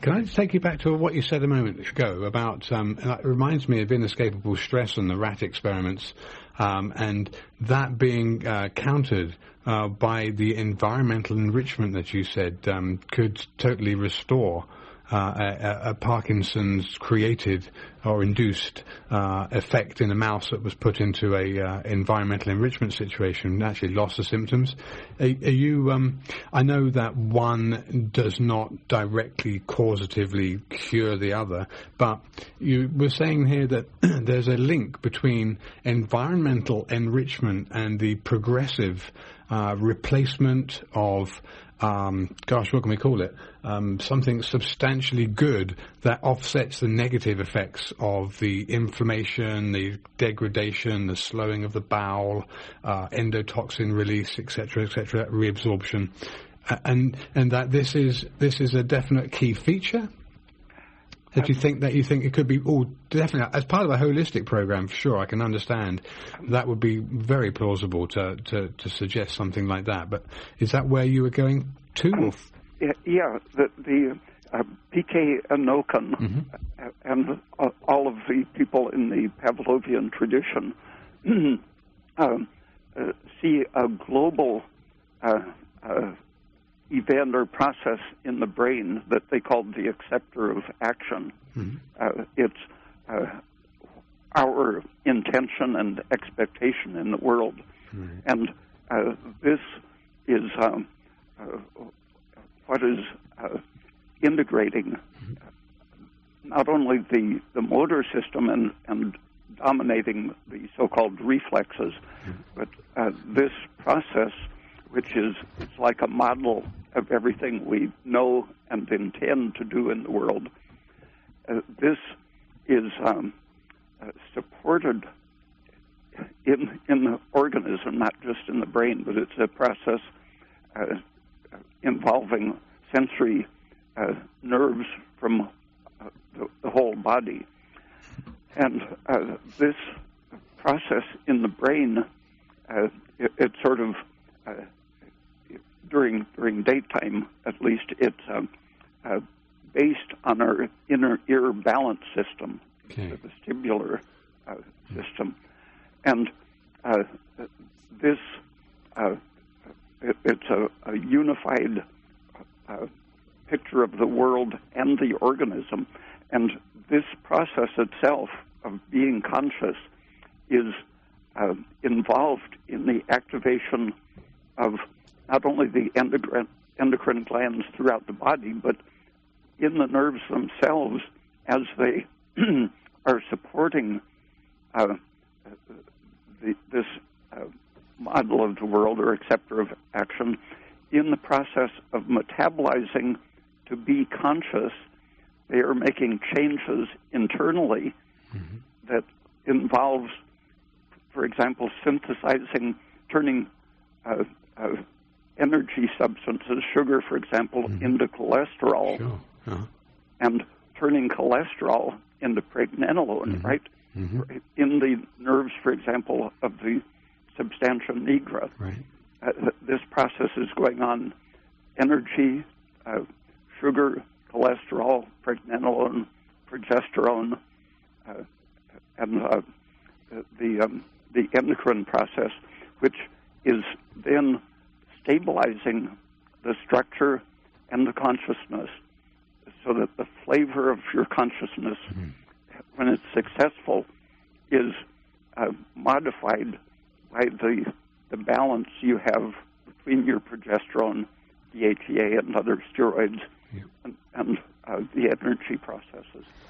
Can I just take you back to what you said a moment ago about, it reminds me of inescapable stress and the rat experiments, and that being countered by the environmental enrichment that you said could totally restore a Parkinson's created or induced effect in a mouse that was put into a environmental enrichment situation and actually lost the symptoms. Are you? I know that one does not directly causatively cure the other, but you were saying here that there's a link between environmental enrichment and the progressive replacement of what can we call it? Something substantially good that offsets the negative effects of the inflammation, the degradation, the slowing of the bowel, endotoxin release, etc., reabsorption, and that this is a definite key feature. That you think it could be definitely as part of a holistic program? For sure, I can understand that would be very plausible to suggest something like that. But is that where you were going to? Yeah, the P.K. Anokan and all of the people in the Pavlovian tradition see a global event or process in the brain that they call the acceptor of action. It's our intention and expectation in the world. And this is what is integrating not only the motor system and dominating the so-called reflexes, but this process, which is it's like a model of everything we know and intend to do in the world. This is supported in the organism, not just in the brain, but it's a process involving sensory nerves from the whole body. And this process in the brain, it sort of during daytime, at least, it's based on our inner ear balance system, the vestibular system, and this it's a unified picture of the world and the organism, and this process itself of being conscious is involved in the activation of not only the endocrine glands throughout the body, but in the nerves themselves as they are supporting this model of the world or acceptor of action in the process of metabolizing to be conscious. They are making changes internally that involves, for example, synthesizing, turning energy substances, sugar, for example, into cholesterol, and turning cholesterol into pregnenolone, right? In the nerves, for example, of the substantia nigra. This process is going on: energy, sugar, cholesterol, pregnenolone, progesterone, and the endocrine process, which is then stabilizing the structure and the consciousness, so that the flavor of your consciousness, when it's successful, is modified by the balance you have between your progesterone, DHEA, and other steroids, and the energy processes.